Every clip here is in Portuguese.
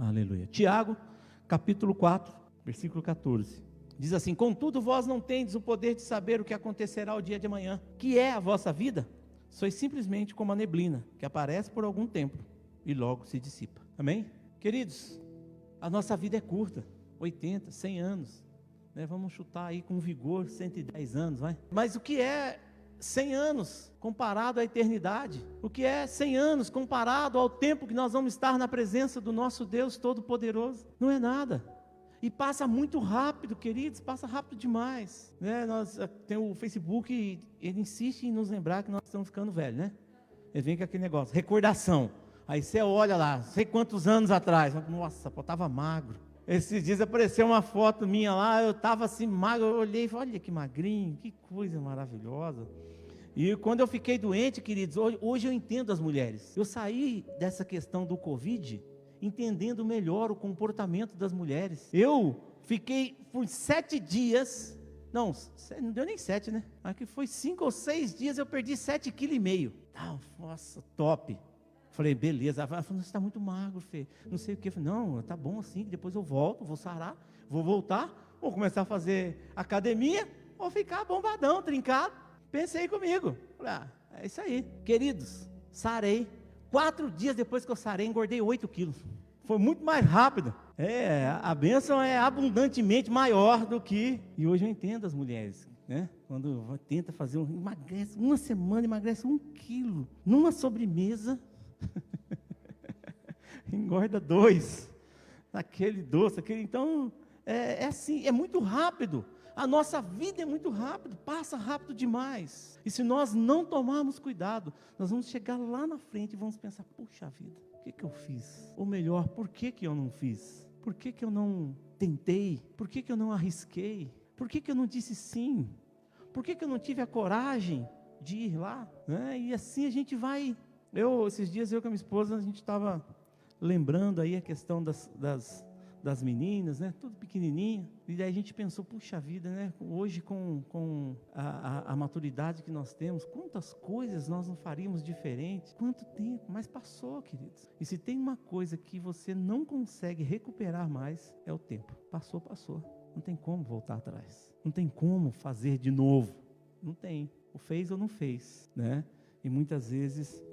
Aleluia. Tiago, capítulo 4, versículo 14. Diz assim: contudo vós não tendes o poder de saber o que acontecerá o dia de amanhã. Que é a vossa vida? Sois simplesmente como a neblina, que aparece por algum tempo e logo se dissipa. Amém? Queridos, a nossa vida é curta, 80, 100 anos, né? Vamos chutar aí com vigor 110 anos, vai? Mas o que é 100 anos comparado à eternidade? O que é 100 anos comparado ao tempo que nós vamos estar na presença do nosso Deus Todo-Poderoso? Não é nada. E passa muito rápido, queridos, passa rápido demais, né? Nós tem o Facebook, ele insiste em nos lembrar que nós estamos ficando velhos, né? Ele vem com aquele negócio, recordação. Aí você olha lá, sei quantos anos atrás, nossa, eu estava magro. Esses dias apareceu uma foto minha lá, eu estava assim magro, eu olhei e falei, olha que magrinho, que coisa maravilhosa. E quando eu fiquei doente, queridos, hoje eu entendo as mulheres. Eu saí dessa questão do Covid entendendo melhor o comportamento das mulheres. Eu fiquei por 7 dias, não deu nem 7, né? Aqui foi 5 ou 6 dias, eu perdi 7,5 kg. Nossa, top. Falei, beleza. Ela falou, você está muito magro, Fê. Não sei o que. Eu falei, não, tá bom assim, depois eu volto, vou sarar, vou voltar, vou começar a fazer academia, vou ficar bombadão, trincado. Pensei comigo. Falei, é isso aí. Queridos, sarei. 4 dias depois que eu sarei, engordei 8 quilos. Foi muito mais rápido. A bênção é abundantemente maior do que... E hoje eu entendo as mulheres, né? Quando tenta fazer emagrece, uma semana emagrece 1 quilo. Numa sobremesa, engorda 2. Aquele doce, aquele... Então, é assim, é muito rápido. A nossa vida é muito rápido, passa rápido demais. E se nós não tomarmos cuidado, nós vamos chegar lá na frente e vamos pensar, puxa vida, o que eu fiz? Ou melhor, por que eu não fiz? Por que eu não tentei? Por que eu não arrisquei? Por que eu não disse sim? Por que eu não tive a coragem de ir lá? Né? E assim a gente vai... Esses dias eu com a minha esposa, a gente estava lembrando aí a questão das meninas, né? Tudo pequenininho, e daí a gente pensou, puxa vida, né? Hoje com a maturidade que nós temos, quantas coisas nós não faríamos diferente, quanto tempo, mas passou, queridos. E se tem uma coisa que você não consegue recuperar mais, é o tempo. Passou, não tem como voltar atrás, não tem como fazer de novo, não tem, ou fez ou não fez, né? E muitas vezes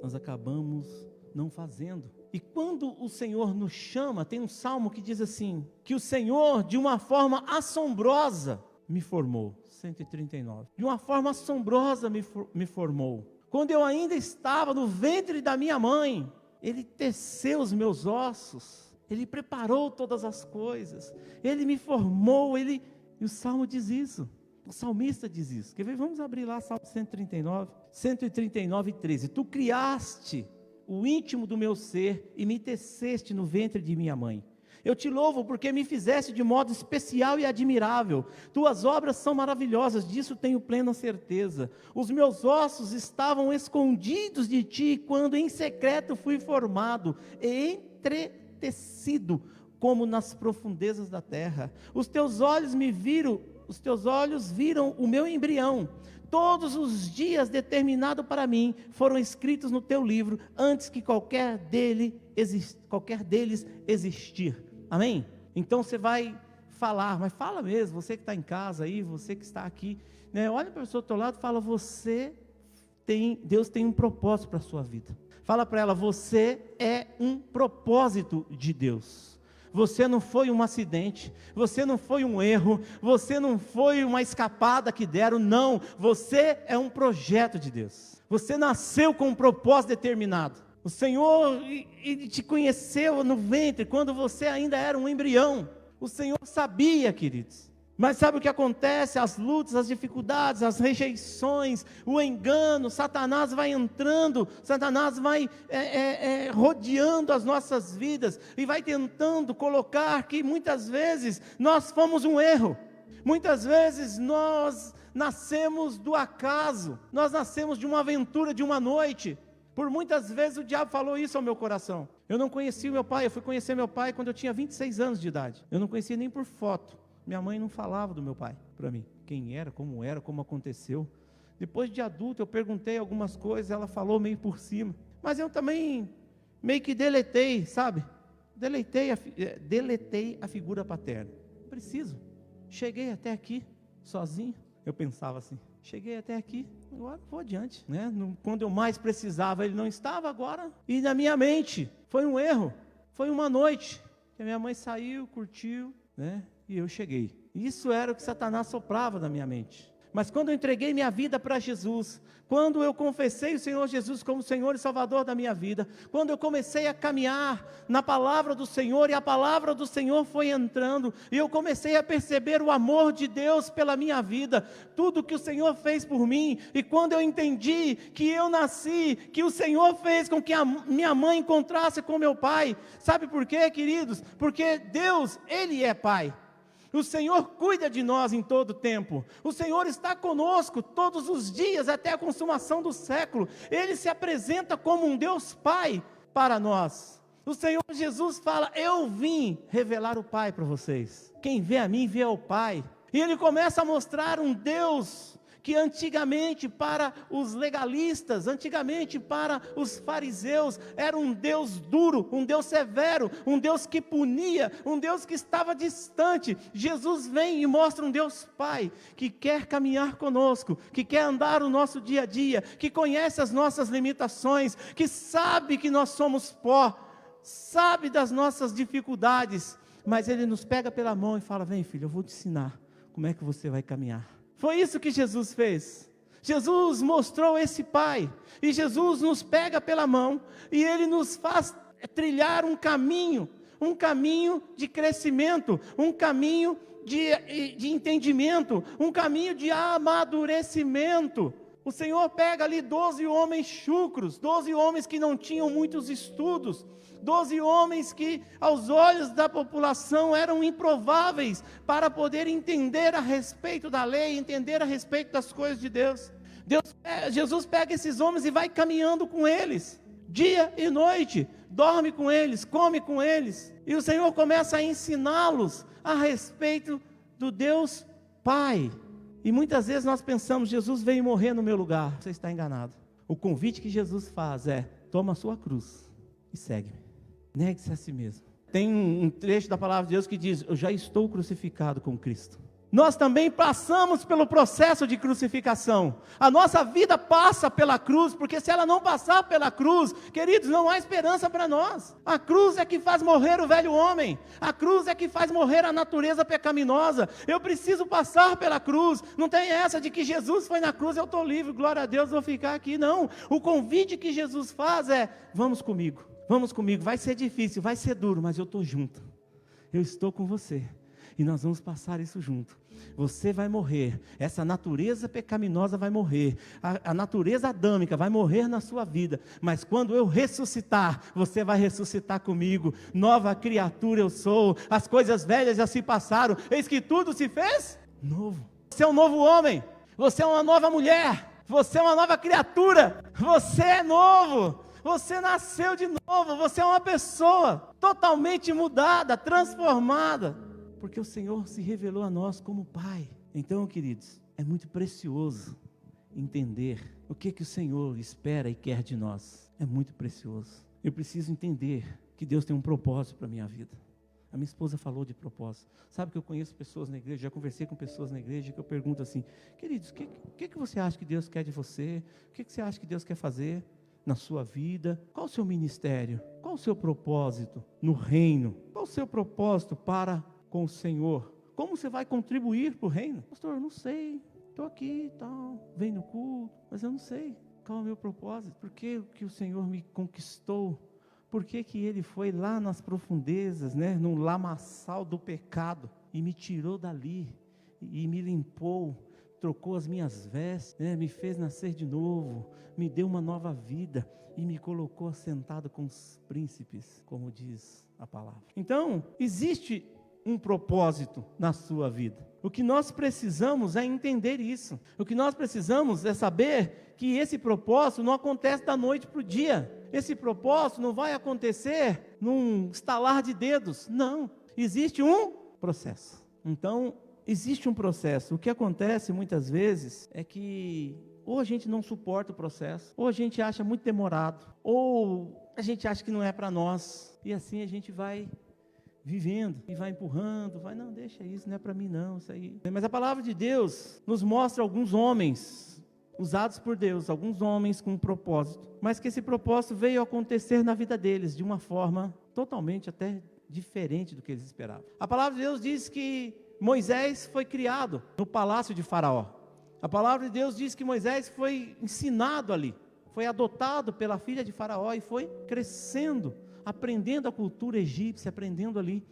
nós acabamos não fazendo. E quando o Senhor nos chama, tem um salmo que diz assim, que o Senhor de uma forma assombrosa me formou, 139, de uma forma assombrosa me formou, quando eu ainda estava no ventre da minha mãe, Ele teceu os meus ossos, Ele preparou todas as coisas, Ele me formou, e o salmo diz isso, o salmista diz isso, quer ver? Vamos abrir lá Salmo 139, 13, tu criaste o íntimo do meu ser, e me teceste no ventre de minha mãe. Eu te louvo porque me fizeste de modo especial e admirável. Tuas obras são maravilhosas, disso tenho plena certeza. Os meus ossos estavam escondidos de ti, quando em secreto fui formado e entretecido, como nas profundezas da terra. Os teus olhos viram o meu embrião. Todos os dias determinados para mim foram escritos no teu livro, antes que qualquer deles existir. Amém? Então você vai falar, mas fala mesmo, você que está em casa aí, você que está aqui, né? Olha para a pessoa do teu lado e fala, Deus tem um propósito para a sua vida. Fala para ela, você é um propósito de Deus. Você não foi um acidente, você não foi um erro, você não foi uma escapada que deram, não, você é um projeto de Deus, você nasceu com um propósito determinado, o Senhor Ele te conheceu no ventre, quando você ainda era um embrião, o Senhor sabia, queridos. Mas sabe o que acontece? As lutas, as dificuldades, as rejeições, o engano, Satanás vai entrando, Satanás vai rodeando as nossas vidas, e vai tentando colocar que muitas vezes nós fomos um erro, muitas vezes nós nascemos do acaso, nós nascemos de uma aventura de uma noite. Por muitas vezes o diabo falou isso ao meu coração. Eu não conhecia o meu pai, eu fui conhecer meu pai quando eu tinha 26 anos de idade, eu não conhecia nem por foto. Minha mãe não falava do meu pai para mim, quem era, como aconteceu. Depois de adulto eu perguntei algumas coisas, ela falou meio por cima, mas eu também meio que deletei, sabe? deletei a figura paterna. Preciso. Cheguei até aqui, sozinho. Eu pensava assim, cheguei até aqui, agora vou adiante, né? Quando eu mais precisava, ele não estava agora. E na minha mente, foi um erro. Foi uma noite que a minha mãe saiu, curtiu, né? E eu cheguei. Isso era o que Satanás soprava na minha mente. Mas quando eu entreguei minha vida para Jesus, quando eu confessei o Senhor Jesus como Senhor e Salvador da minha vida, quando eu comecei a caminhar na palavra do Senhor, e a palavra do Senhor foi entrando, e eu comecei a perceber o amor de Deus pela minha vida, tudo que o Senhor fez por mim, e quando eu entendi que eu nasci, que o Senhor fez com que a minha mãe encontrasse com meu pai, sabe por quê, queridos? Porque Deus, Ele é Pai. O Senhor cuida de nós em todo tempo. O Senhor está conosco todos os dias até a consumação do século. Ele se apresenta como um Deus Pai para nós. O Senhor Jesus fala: eu vim revelar o Pai para vocês. Quem vê a mim vê ao Pai. E Ele começa a mostrar um Deus que antigamente para os legalistas, antigamente para os fariseus, era um Deus duro, um Deus severo, um Deus que punia, um Deus que estava distante. Jesus vem e mostra um Deus Pai, que quer caminhar conosco, que quer andar o nosso dia a dia, que conhece as nossas limitações, que sabe que nós somos pó, sabe das nossas dificuldades, mas Ele nos pega pela mão e fala: vem filho, eu vou te ensinar como é que você vai caminhar. Foi isso que Jesus fez. Jesus mostrou esse Pai, e Jesus nos pega pela mão, e Ele nos faz trilhar um caminho de crescimento, um caminho de entendimento, um caminho de amadurecimento. O Senhor pega ali 12 homens chucros, 12 homens que não tinham muitos estudos, 12 homens que aos olhos da população eram improváveis para poder entender a respeito da lei, entender a respeito das coisas de Deus. Jesus pega esses homens e vai caminhando com eles, dia e noite, dorme com eles, come com eles, e o Senhor começa a ensiná-los a respeito do Deus Pai. E muitas vezes nós pensamos: Jesus veio morrer no meu lugar. Você está enganado. O convite que Jesus faz é: toma a sua cruz e segue-me. Negue-se a si mesmo. Tem um trecho da palavra de Deus que diz: eu já estou crucificado com Cristo. Nós também passamos pelo processo de crucificação. A nossa vida passa pela cruz, porque se ela não passar pela cruz, queridos, não há esperança para nós. A cruz é que faz morrer o velho homem. A cruz é que faz morrer a natureza pecaminosa. Eu preciso passar pela cruz. Não tem essa de que Jesus foi na cruz, eu estou livre, glória a Deus, vou ficar aqui. Não. O convite que Jesus faz é: vamos comigo. Vamos comigo. Vai ser difícil, vai ser duro, mas eu estou junto. Eu estou com você. E nós vamos passar isso junto. Você vai morrer, essa natureza pecaminosa vai morrer, a natureza adâmica vai morrer na sua vida, mas quando eu ressuscitar, você vai ressuscitar comigo. Nova criatura eu sou, as coisas velhas já se passaram, eis que tudo se fez novo. Você é um novo homem, você é uma nova mulher, você é uma nova criatura, você é novo. Você nasceu de novo, você é uma pessoa totalmente mudada, transformada, porque o Senhor se revelou a nós como Pai. Então, queridos, é muito precioso entender o que o Senhor espera e quer de nós. É muito precioso. Eu preciso entender que Deus tem um propósito para a minha vida. A minha esposa falou de propósito. Sabe que eu conheço pessoas na igreja, já conversei com pessoas na igreja, que eu pergunto assim: queridos, o que você acha que Deus quer de você? O que você acha que Deus quer fazer na sua vida? Qual o seu ministério? Qual o seu propósito no reino? Qual o seu propósito para com o Senhor? Como você vai contribuir para o reino? Pastor, eu não sei, estou aqui e tal, venho no culto, mas eu não sei qual é o meu propósito. Por que o Senhor me conquistou? Por que Ele foi lá nas profundezas, né, no lamaçal do pecado, e me tirou dali, e me limpou, trocou as minhas vestes, né, me fez nascer de novo, me deu uma nova vida, e me colocou assentado com os príncipes, como diz a palavra. Então, existe um propósito na sua vida. O que nós precisamos é entender isso. O que nós precisamos é saber que esse propósito não acontece da noite para o dia. Esse propósito não vai acontecer num estalar de dedos. Não. Existe um processo. Então, existe um processo. O que acontece muitas vezes é que ou a gente não suporta o processo, ou a gente acha muito demorado, ou a gente acha que não é para nós, e assim a gente vai vivendo, e vai empurrando, não, deixa isso, não é para mim não, isso aí. Mas a palavra de Deus nos mostra alguns homens usados por Deus, alguns homens com um propósito, mas que esse propósito veio acontecer na vida deles, de uma forma totalmente até diferente do que eles esperavam. A palavra de Deus diz que Moisés foi criado no palácio de Faraó. A palavra de Deus diz que Moisés foi ensinado ali, foi adotado pela filha de Faraó e foi crescendo, aprendendo a cultura egípcia, aprendendo ali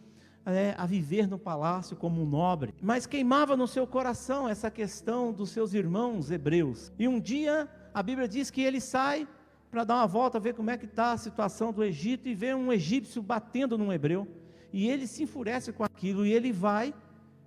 a viver no palácio como um nobre. Mas queimava no seu coração essa questão dos seus irmãos hebreus. E um dia a Bíblia diz que ele sai para dar uma volta, ver como é que está a situação do Egito, e vê um egípcio batendo num hebreu, e ele se enfurece com aquilo, e ele vai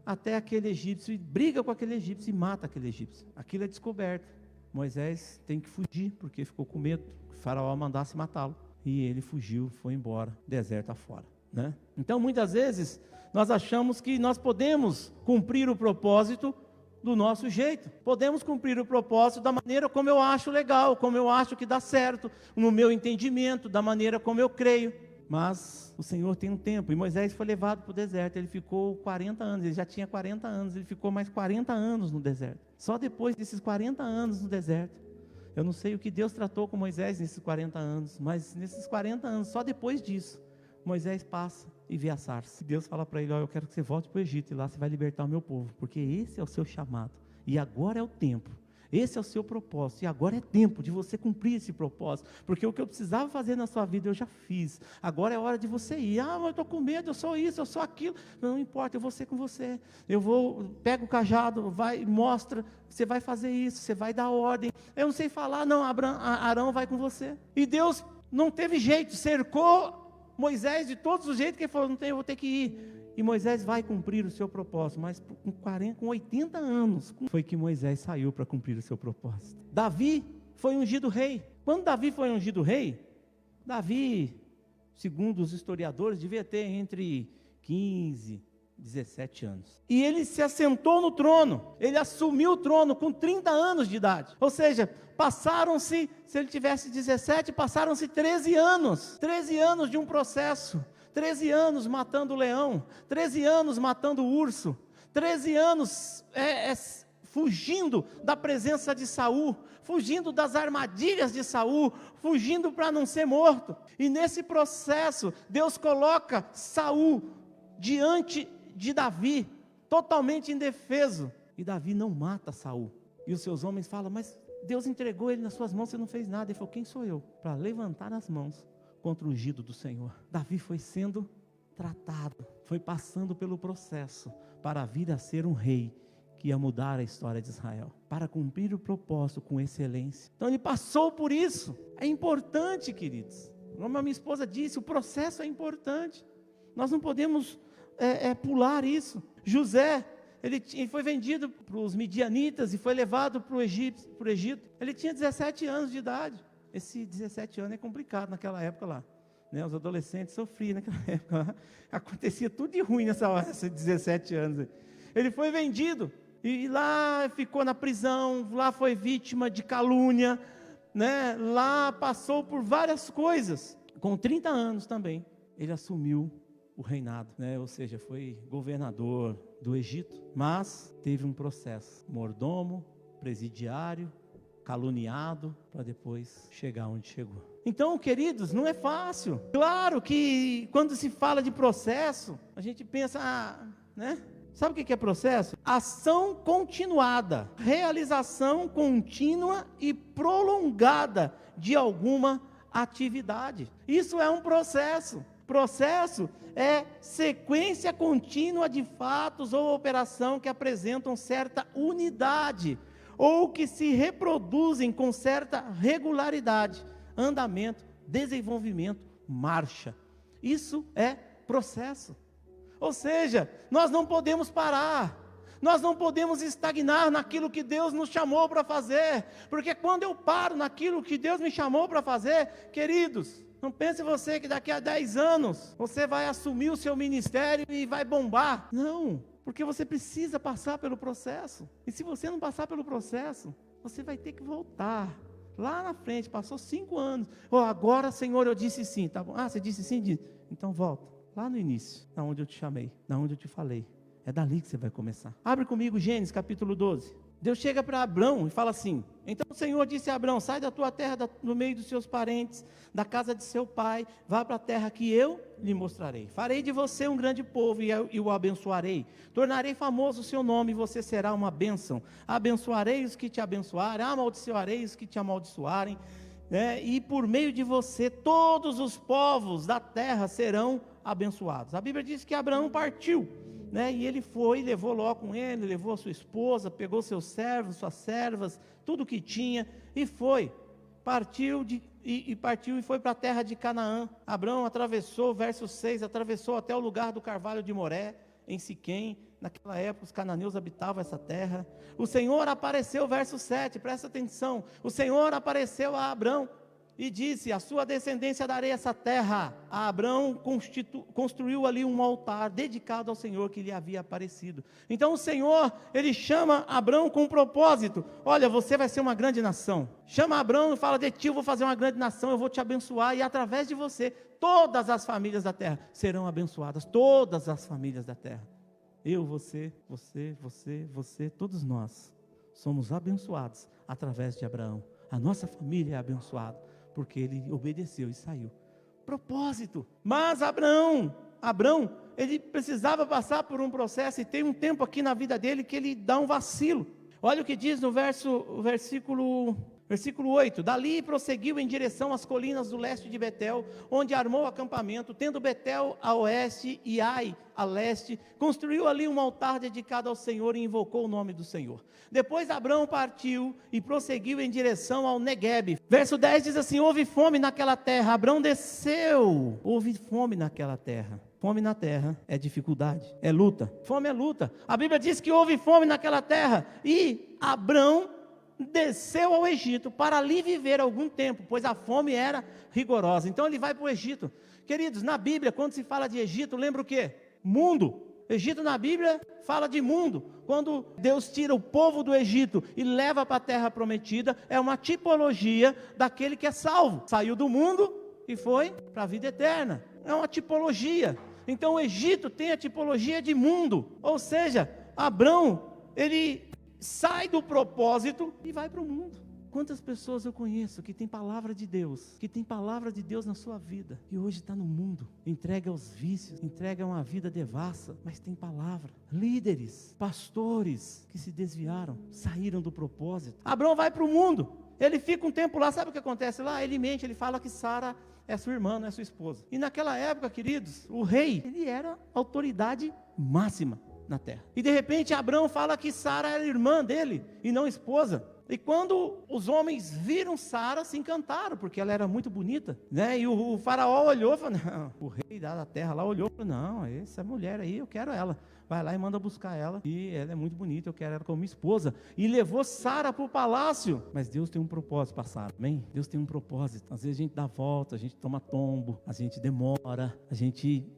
até aquele egípcio, e briga com aquele egípcio, e mata aquele egípcio. Aquilo é descoberto. Moisés tem que fugir, porque ficou com medo que o faraó mandasse matá-lo, e ele fugiu, foi embora, deserto afora, né? Então muitas vezes, nós achamos que nós podemos cumprir o propósito do nosso jeito, podemos cumprir o propósito da maneira como eu acho legal, como eu acho que dá certo, no meu entendimento, da maneira como eu creio, mas o Senhor tem um tempo. E Moisés foi levado para o deserto, ele ficou 40 anos, ele já tinha 40 anos, ele ficou mais 40 anos no deserto. Só depois desses 40 anos no deserto, eu não sei o que Deus tratou com Moisés nesses 40 anos, mas nesses 40 anos, só depois disso, Moisés passa e vê a sarça. Deus fala para ele: eu quero que você volte para o Egito, e lá você vai libertar o meu povo, porque esse é o seu chamado, e agora é o tempo, esse é o seu propósito, e agora é tempo de você cumprir esse propósito, porque o que eu precisava fazer na sua vida eu já fiz, agora é hora de você ir. Mas eu estou com medo, eu sou isso, eu sou aquilo. Não importa, eu vou ser com você, pega o cajado, vai, mostra, você vai fazer isso, você vai dar ordem. Eu não sei falar, não, Arão vai com você. E Deus não teve jeito, cercou Moisés de todos os jeitos, que ele falou: não tem, eu vou ter que ir. E Moisés vai cumprir o seu propósito, mas com 80 anos, foi que Moisés saiu para cumprir o seu propósito. Davi foi ungido rei. Quando Davi foi ungido rei, Davi, segundo os historiadores, devia ter entre 15 e 17 anos. E ele se assentou no trono, ele assumiu o trono com 30 anos de idade. Ou seja, passaram-se, se ele tivesse 17, passaram-se 13 anos. 13 anos de um processo. 13 anos matando o leão, 13 anos matando o urso, 13 anos fugindo da presença de Saul, fugindo das armadilhas de Saul, fugindo para não ser morto. E nesse processo, Deus coloca Saul diante de Davi, totalmente indefeso, e Davi não mata Saul. E os seus homens falam: mas Deus entregou ele nas suas mãos, você não fez nada. Ele falou: quem sou eu para levantar as mãos contra o ungido do Senhor? Davi foi sendo tratado, foi passando pelo processo para vir a ser um rei que ia mudar a história de Israel, para cumprir o propósito com excelência. Então ele passou por isso. É importante, queridos, como a minha esposa disse, o processo é importante, nós não podemos pular isso. José, ele foi vendido para os midianitas e foi levado para o Egito. Ele tinha 17 anos de idade. Esse 17 anos é complicado naquela época lá, né? Os adolescentes sofriam naquela época lá. Acontecia tudo de ruim nessa hora, esses 17 anos. Ele foi vendido, e lá ficou na prisão, lá foi vítima de calúnia, né? Lá passou por várias coisas. Com 30 anos também, ele assumiu o reinado, né? Ou seja, foi governador do Egito, mas teve um processo, mordomo, presidiário, caluniado, para depois chegar onde chegou. Então, queridos, não é fácil. Claro que quando se fala de processo, a gente pensa, né? Sabe o que é processo? Ação continuada, realização contínua e prolongada de alguma atividade. Isso é um processo. Processo é sequência contínua de fatos ou operação que apresentam certa unidade, ou que se reproduzem com certa regularidade, andamento, desenvolvimento, marcha. Isso é processo. Ou seja, nós não podemos parar, nós não podemos estagnar naquilo que Deus nos chamou para fazer, porque quando eu paro naquilo que Deus me chamou para fazer, queridos, não pense você que daqui a 10 anos, você vai assumir o seu ministério e vai bombar. Não. Porque você precisa passar pelo processo. E se você não passar pelo processo, você vai ter que voltar Lá na frente, passou 5 anos. Agora, Senhor, eu disse sim. Tá bom. Você disse sim? Disse. Então volta. Lá no início, da onde eu te chamei, da onde eu te falei. É dali que você vai começar. Abre comigo Gênesis capítulo 12. Deus chega para Abrão e fala assim: então o Senhor disse a Abrão: sai da tua terra, no meio dos seus parentes, da casa de seu pai, vá para a terra que eu lhe mostrarei. Farei de você um grande povo e o abençoarei. Tornarei famoso o seu nome e você será uma bênção. Abençoarei os que te abençoarem, amaldiçoarei os que te amaldiçoarem. E por meio de você todos os povos da terra serão abençoados. A Bíblia diz que Abraão partiu. E ele foi, levou Ló com ele, levou a sua esposa, pegou seus servos, suas servas, tudo o que tinha, e foi, partiu e foi para a terra de Canaã. Abraão atravessou, verso 6, atravessou até o lugar do carvalho de Moré, em Siquém. Naquela época os cananeus habitavam essa terra. O Senhor apareceu, verso 7, presta atenção, o Senhor apareceu a Abraão, e disse: a sua descendência darei essa terra. Abraão construiu ali um altar dedicado ao Senhor que lhe havia aparecido. Então o Senhor, ele chama Abraão com um propósito: olha, você vai ser uma grande nação. Chama Abraão e fala: de ti eu vou fazer uma grande nação, eu vou te abençoar, e através de você, todas as famílias da terra serão abençoadas. Todas as famílias da terra. Eu, você, todos nós somos abençoados através de Abraão. A nossa família é abençoada porque ele obedeceu e saiu. Propósito. Mas Abraão, ele precisava passar por um processo, e tem um tempo aqui na vida dele que ele dá um vacilo. Olha o que diz no versículo 8: dali prosseguiu em direção às colinas do leste de Betel, onde armou o acampamento, tendo Betel a oeste e Ai a leste, construiu ali um altar dedicado ao Senhor e invocou o nome do Senhor. Depois Abraão partiu e prosseguiu em direção ao Neguebe. Verso 10 diz assim: houve fome naquela terra. Abraão desceu. Houve fome naquela terra. Fome na terra é dificuldade, é luta. Fome é luta. A Bíblia diz que houve fome naquela terra, e Abraão desceu ao Egito para ali viver algum tempo, pois a fome era rigorosa. Então ele vai para o Egito. Queridos, na Bíblia, quando se fala de Egito, lembra o quê? Mundo. Egito na Bíblia fala de mundo. Quando Deus tira o povo do Egito e leva para a terra prometida, é uma tipologia daquele que é salvo. Saiu do mundo e foi para a vida eterna. É uma tipologia. Então o Egito tem a tipologia de mundo. Ou seja, Abraão, ele sai do propósito e vai para o mundo. Quantas pessoas eu conheço que tem palavra de Deus, na sua vida, e hoje está no mundo, entrega aos vícios, entrega uma vida devassa, mas tem palavra. Líderes, pastores que se desviaram, saíram do propósito. Abraão vai para o mundo, ele fica um tempo lá, sabe o que acontece lá? Ele mente, ele fala que Sara é sua irmã, não é sua esposa. E naquela época, queridos, o rei, ele era autoridade máxima na terra. E de repente Abraão fala que Sara era irmã dele e não esposa. E quando os homens viram Sara, se encantaram, porque ela era muito bonita, E o faraó olhou e falou: não, o rei da terra lá olhou e falou: não, essa mulher aí, eu quero ela. Vai lá e manda buscar ela, e ela é muito bonita, eu quero ela como esposa. E levou Sara para o palácio. Mas Deus tem um propósito para Sara, amém? Deus tem um propósito. Às vezes a gente dá volta, a gente toma tombo, a gente demora,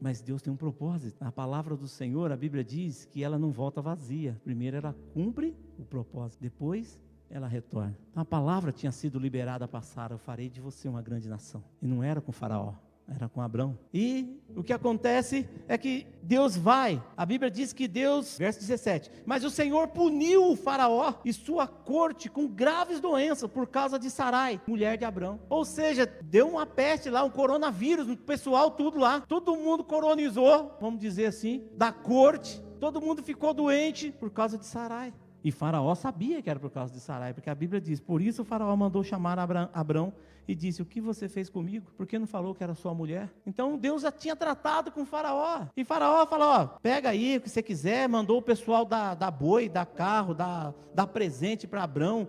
mas Deus tem um propósito. A palavra do Senhor, a Bíblia diz que ela não volta vazia. Primeiro ela cumpre o propósito, depois ela retorna. Então a palavra tinha sido liberada para Sara: eu farei de você uma grande nação. E não era com Faraó, era com Abraão. E o que acontece é que Deus vai, a Bíblia diz que Deus, verso 17, mas o Senhor puniu o Faraó e sua corte com graves doenças por causa de Sarai, mulher de Abraão. Ou seja, deu uma peste lá, um coronavírus, o pessoal tudo lá, todo mundo coronizou, vamos dizer assim, da corte, todo mundo ficou doente por causa de Sarai. E Faraó sabia que era por causa de Sarai, porque a Bíblia diz: por isso o Faraó mandou chamar Abrão e disse: o que você fez comigo? Por que não falou que era sua mulher? Então Deus já tinha tratado com Faraó. E Faraó falou: pega aí o que você quiser. Mandou o pessoal dar boi, dar carro, dar presente para Abrão,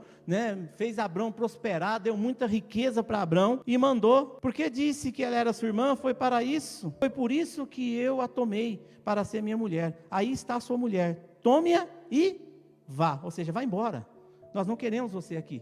fez Abrão prosperar, deu muita riqueza para Abrão e mandou, porque disse que ela era sua irmã. Foi para isso, foi por isso que eu a tomei para ser minha mulher. Aí está a sua mulher, tome-a e vá, ou seja, vá embora, nós não queremos você aqui.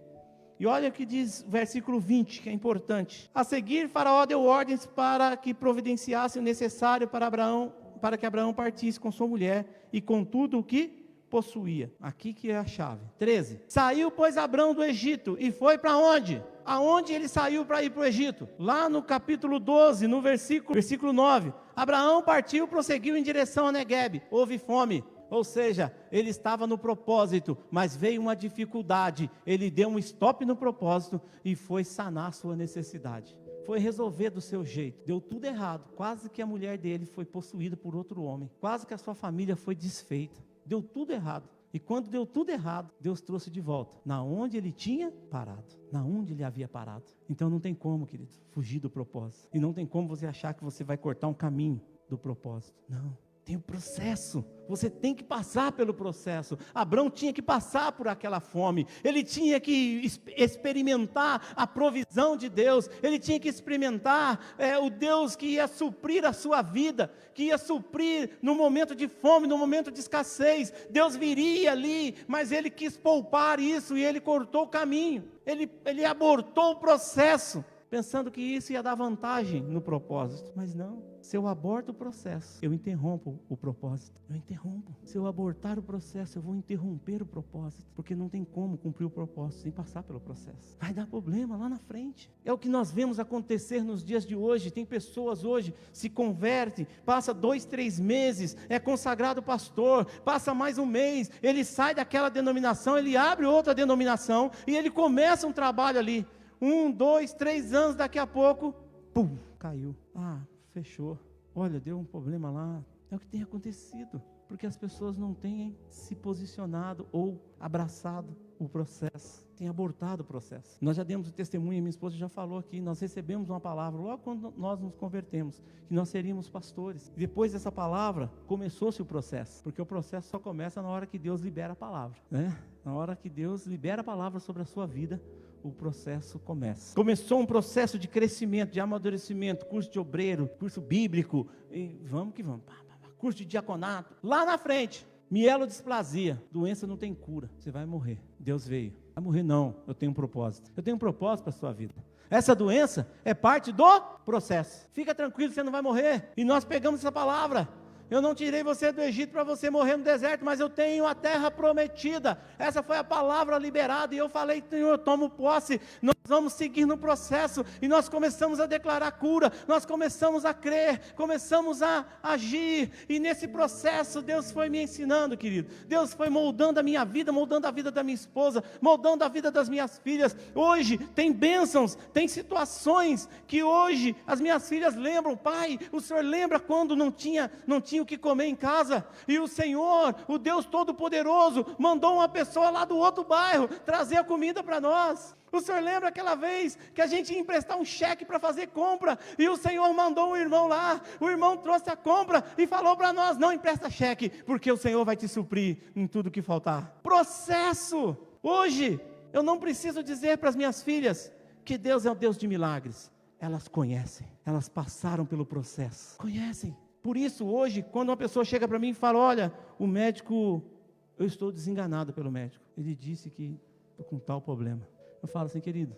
E olha o que diz o versículo 20, que é importante. A seguir, Faraó deu ordens para que providenciasse o necessário para que Abraão partisse com sua mulher e com tudo o que possuía. Aqui que é a chave. 13. Saiu, pois, Abrão do Egito e foi para onde? Aonde ele saiu para ir para o Egito? Lá no capítulo 12, no versículo 9. Abraão partiu, prosseguiu em direção a Neguebe. Houve fome. Ou seja, ele estava no propósito, mas veio uma dificuldade. Ele deu um stop no propósito e foi sanar a sua necessidade. Foi resolver do seu jeito. Deu tudo errado. Quase que a mulher dele foi possuída por outro homem. Quase que a sua família foi desfeita. Deu tudo errado. E quando deu tudo errado, Deus trouxe de volta, na onde ele tinha parado, na onde ele havia parado. Então não tem como, querido, fugir do propósito. E não tem como você achar que você vai cortar um caminho do propósito. Não. Tem o processo, você tem que passar pelo processo. Abrão tinha que passar por aquela fome, ele tinha que experimentar a provisão de Deus, ele tinha que experimentar o Deus que ia suprir a sua vida, que ia suprir no momento de fome, no momento de escassez. Deus viria ali, mas ele quis poupar isso e ele cortou o caminho, ele abortou o processo, pensando que isso ia dar vantagem no propósito, mas não. Se eu aborto o processo, eu interrompo o propósito. Eu interrompo. Se eu abortar o processo, eu vou interromper o propósito. Porque não tem como cumprir o propósito sem passar pelo processo. Vai dar problema lá na frente. É o que nós vemos acontecer nos dias de hoje. Tem pessoas hoje, se convertem, passa 2, 3 meses, é consagrado pastor, passa mais um mês, ele sai daquela denominação, ele abre outra denominação e ele começa um trabalho ali. 1, 2, 3 anos, daqui a pouco, pum, caiu. Fechou. Olha, deu um problema lá. É o que tem acontecido, porque as pessoas não têm se posicionado ou abraçado o processo, têm abortado o processo. Nós já demos o testemunho, minha esposa já falou aqui, nós recebemos uma palavra logo quando nós nos convertemos, que nós seríamos pastores. Depois dessa palavra, começou-se o processo, porque o processo só começa na hora que Deus libera a palavra, né? Na hora que Deus libera a palavra sobre a sua vida, o processo começa. Começou um processo de crescimento, de amadurecimento, curso de obreiro, curso bíblico, e vamos que vamos, curso de diaconato. Lá na frente, mielodisplasia, doença não tem cura, você vai morrer. Deus veio. Vai morrer não, eu tenho um propósito. Eu tenho um propósito para a sua vida. Essa doença é parte do processo. Fica tranquilo, você não vai morrer. E nós pegamos essa palavra. Eu não tirei você do Egito para você morrer no deserto, mas eu tenho a terra prometida. Essa foi a palavra liberada e eu falei, Senhor, eu tomo posse. Nós vamos seguir no processo e nós começamos a declarar cura, nós começamos a crer, começamos a agir, e nesse processo Deus foi me ensinando, querido. Deus foi moldando a minha vida, moldando a vida da minha esposa, moldando a vida das minhas filhas. Hoje tem bênçãos, tem situações que hoje as minhas filhas lembram. Pai, o Senhor lembra quando não tinha o que comer em casa, e o Senhor, o Deus Todo-Poderoso, mandou uma pessoa lá do outro bairro trazer a comida para nós. O Senhor lembra aquela vez que a gente ia emprestar um cheque para fazer compra, e o Senhor mandou um irmão lá, o irmão trouxe a compra e falou para nós, não empresta cheque, porque o Senhor vai te suprir em tudo que faltar. Processo. Hoje, eu não preciso dizer para as minhas filhas que Deus é o Deus de milagres. Elas conhecem, elas passaram pelo processo, conhecem. Por isso, hoje, quando uma pessoa chega para mim e fala, olha, o médico, eu estou desenganado pelo médico, ele disse que estou com tal problema. Eu falo assim, querido,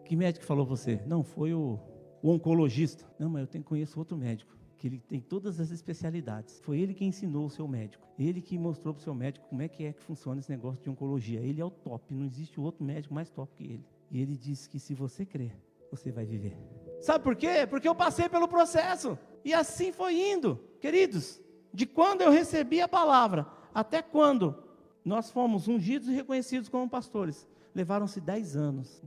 que médico falou você? Não, foi o oncologista. Não, mas eu conheço outro médico, que ele tem todas as especialidades. Foi ele que ensinou o seu médico, ele que mostrou para o seu médico como é que funciona esse negócio de oncologia. Ele é o top, não existe outro médico mais top que ele. E ele disse que se você crer, você vai viver. Sabe por quê? Porque eu passei pelo processo. E assim foi indo, queridos, de quando eu recebi a palavra, até quando nós fomos ungidos e reconhecidos como pastores, levaram-se 10 anos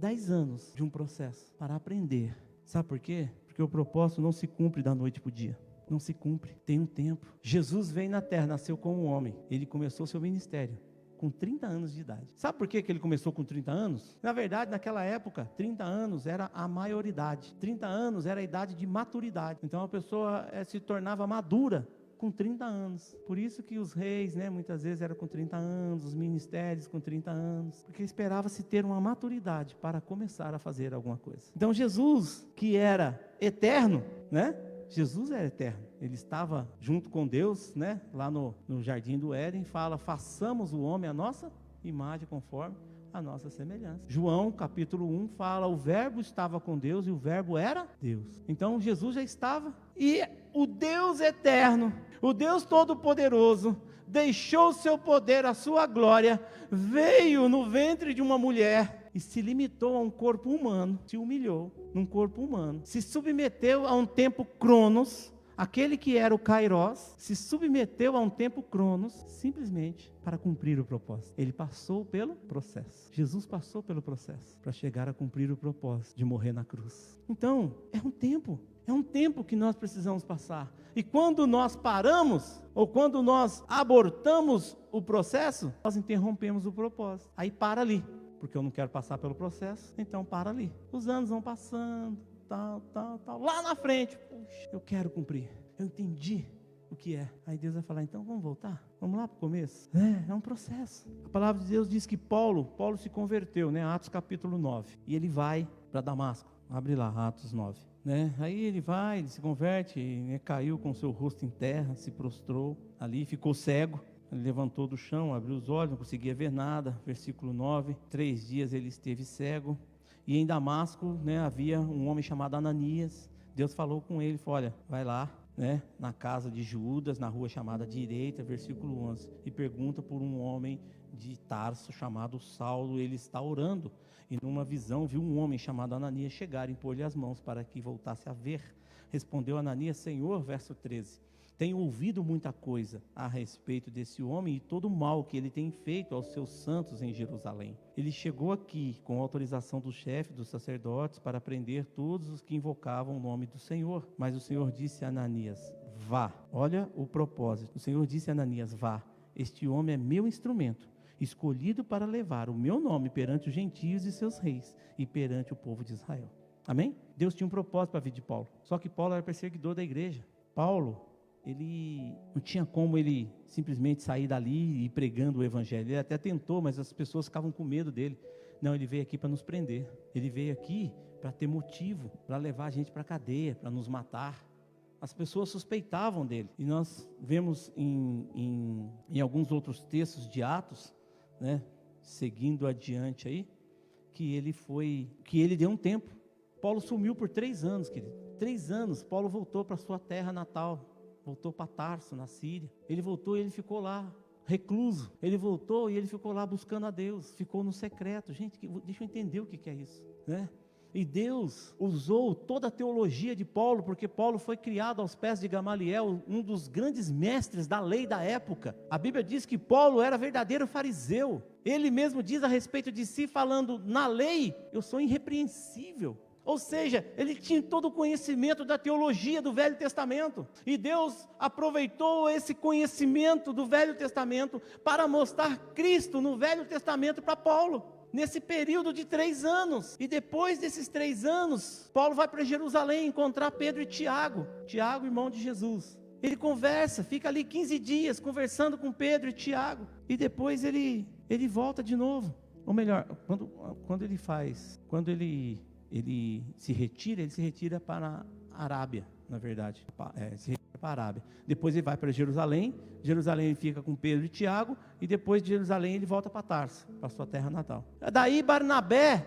de um processo para aprender. Sabe por quê? Porque o propósito não se cumpre da noite para o dia, não se cumpre, tem um tempo. Jesus veio na terra, nasceu como um homem, ele começou seu ministério com 30 anos de idade. Sabe por que ele começou com 30 anos? Na verdade, naquela época, 30 anos era a maioridade. 30 anos era a idade de maturidade. Então, a pessoa se tornava madura com 30 anos. Por isso que os reis, muitas vezes eram com 30 anos, os ministérios com 30 anos. Porque esperava-se ter uma maturidade para começar a fazer alguma coisa. Então, Jesus, que era eterno, Jesus era eterno, ele estava junto com Deus, lá no jardim do Éden, fala, façamos o homem a nossa imagem conforme a nossa semelhança. João capítulo 1 fala, o verbo estava com Deus e o verbo era Deus. Então Jesus já estava, e o Deus eterno, o Deus Todo-Poderoso, deixou seu poder, a sua glória, veio no ventre de uma mulher e se limitou a um corpo humano, se humilhou num corpo humano, se submeteu a um tempo cronos, aquele que era o Kairos, se submeteu a um tempo cronos, simplesmente para cumprir o propósito. Ele passou pelo processo. Jesus passou pelo processo para chegar a cumprir o propósito de morrer na cruz. Então, é um tempo que nós precisamos passar. E quando nós paramos, ou quando nós abortamos o processo, nós interrompemos o propósito. Aí para ali, porque eu não quero passar pelo processo, então para ali. Os anos vão passando, tal. Lá na frente, puxa, eu quero cumprir. Eu entendi o que é. Aí Deus vai falar, então vamos voltar? Vamos lá para o começo? É um processo. A palavra de Deus diz que Paulo se converteu, né? Atos capítulo 9. E ele vai para Damasco. Abre lá, Atos 9. Né? Aí ele se converte, né? Caiu com seu rosto em terra, se prostrou ali, ficou cego. Ele levantou do chão, abriu os olhos, não conseguia ver nada. Versículo 9, 3 dias ele esteve cego. E em Damasco, né, havia um homem chamado Ananias. Deus falou com ele, falou, olha, vai lá, né, na casa de Judas, na rua chamada Direita, versículo 11. E pergunta por um homem de Tarso chamado Saulo, ele está orando. E numa visão viu um homem chamado Ananias chegar e impor-lhe as mãos para que voltasse a ver. Respondeu Ananias, Senhor, verso 13, tenho ouvido muita coisa a respeito desse homem e todo o mal que ele tem feito aos seus santos em Jerusalém. Ele chegou aqui com autorização do chefe dos sacerdotes para prender todos os que invocavam o nome do Senhor. Mas o Senhor disse a Ananias, vá. Olha o propósito. O Senhor disse a Ananias, vá. Este homem é meu instrumento, escolhido para levar o meu nome perante os gentios e seus reis e perante o povo de Israel. Amém? Deus tinha um propósito para a vida de Paulo. Só que Paulo era perseguidor da igreja. Paulo, ele não tinha como ele simplesmente sair dali e ir pregando o evangelho. Ele até tentou, mas as pessoas ficavam com medo dele. Não, ele veio aqui para nos prender. Ele veio aqui para ter motivo, para levar a gente para a cadeia, para nos matar. As pessoas suspeitavam dele. E nós vemos em alguns outros textos de Atos, né, seguindo adiante aí, que ele deu um tempo. Paulo sumiu por 3 anos, querido. 3 anos, Paulo voltou para sua terra natal. Voltou para Tarso, na Síria. Ele voltou e ele ficou lá, recluso. Ele voltou e ele ficou lá buscando a Deus. Ficou no secreto. Gente, deixa eu entender o que é isso, né? E Deus usou toda a teologia de Paulo, porque Paulo foi criado aos pés de Gamaliel, um dos grandes mestres da lei da época. A Bíblia diz que Paulo era verdadeiro fariseu. Ele mesmo diz a respeito de si, falando, na lei, eu sou irrepreensível. Ou seja, ele tinha todo o conhecimento da teologia do Velho Testamento. E Deus aproveitou esse conhecimento do Velho Testamento para mostrar Cristo no Velho Testamento para Paulo. Nesse período de 3 anos. E depois desses 3 anos, Paulo vai para Jerusalém encontrar Pedro e Tiago. Tiago, irmão de Jesus. Ele conversa, fica ali 15 dias conversando com Pedro e Tiago. E depois ele volta de novo. Ou melhor, quando ele se retira para a Arábia, na verdade, se retira para a Arábia. Depois ele vai para Jerusalém ele fica com Pedro e Tiago, e depois de Jerusalém ele volta para Tarso, para sua terra natal. Daí Barnabé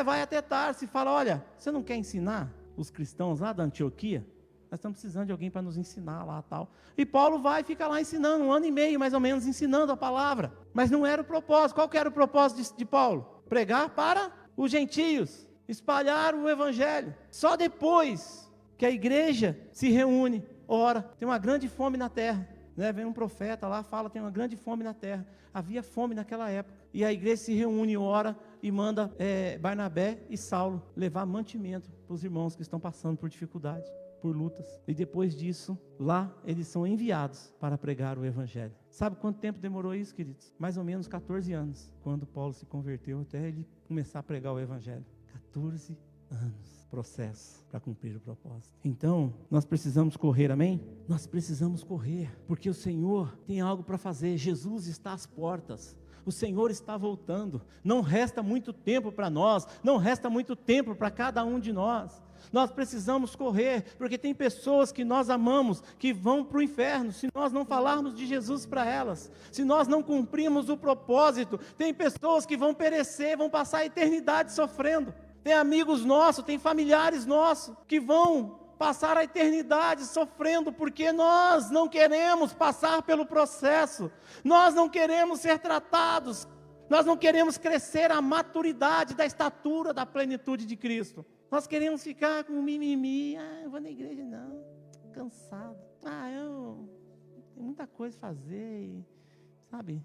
vai até Tarso e fala, olha, você não quer ensinar os cristãos lá da Antioquia? Nós estamos precisando de alguém para nos ensinar lá tal. E Paulo vai e fica lá ensinando, 1 ano e meio mais ou menos, ensinando a palavra. Mas não era o propósito. Qual que era o propósito de Paulo? Pregar para os gentios, espalhar o evangelho. Só depois que a igreja se reúne, ora, tem uma grande fome na terra, né? Vem um profeta lá, fala, tem uma grande fome na terra. Havia fome naquela época, e a igreja se reúne, ora, e manda Barnabé e Saulo levar mantimento para os irmãos que estão passando por dificuldade, por lutas. E depois disso, lá eles são enviados para pregar o evangelho. Sabe quanto tempo demorou isso, queridos? Mais ou menos 14 anos, quando Paulo se converteu, até ele começar a pregar o evangelho. 14 anos, processo para cumprir o propósito. Então, nós precisamos correr, amém? Nós precisamos correr, porque o Senhor tem algo para fazer. Jesus está às portas, o Senhor está voltando. Não resta muito tempo para nós, não resta muito tempo para cada um de nós. Nós precisamos correr, porque tem pessoas que nós amamos, que vão para o inferno, se nós não falarmos de Jesus para elas, se nós não cumprirmos o propósito. Tem pessoas que vão perecer, vão passar a eternidade sofrendo. Tem amigos nossos, tem familiares nossos, que vão passar a eternidade sofrendo, porque nós não queremos passar pelo processo, nós não queremos ser tratados, nós não queremos crescer à maturidade da estatura da plenitude de Cristo. Nós queremos ficar com mimimi, eu vou na igreja não, cansado, eu tenho muita coisa a fazer, sabe,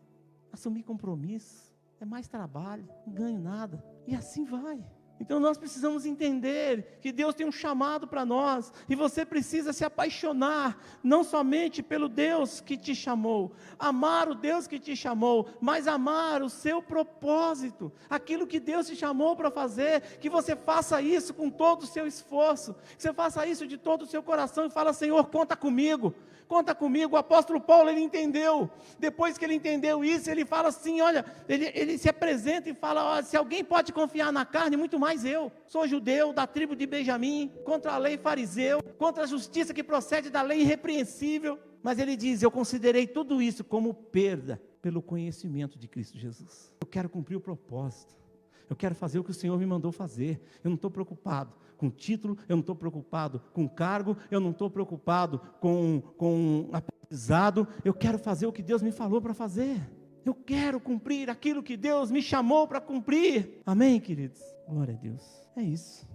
assumir compromisso, é mais trabalho, não ganho nada, e assim vai. Então nós precisamos entender que Deus tem um chamado para nós, e você precisa se apaixonar, não somente pelo Deus que te chamou, amar o Deus que te chamou, mas amar o seu propósito, aquilo que Deus te chamou para fazer, que você faça isso com todo o seu esforço, que você faça isso de todo o seu coração, e fala: Senhor, conta comigo, o apóstolo Paulo, ele entendeu, depois que ele entendeu isso, ele fala assim, olha, ele se apresenta e fala, se alguém pode confiar na carne, muito mais eu, sou judeu, da tribo de Benjamim, contra a lei fariseu, contra a justiça que procede da lei irrepreensível, mas ele diz, eu considerei tudo isso como perda, pelo conhecimento de Cristo Jesus. Eu quero cumprir o propósito, eu quero fazer o que o Senhor me mandou fazer, eu não estou preocupado com título, eu não estou preocupado com cargo, eu não estou preocupado com aprendizado, eu quero fazer o que Deus me falou para fazer, eu quero cumprir aquilo que Deus me chamou para cumprir, amém, queridos? Glória a Deus, é isso.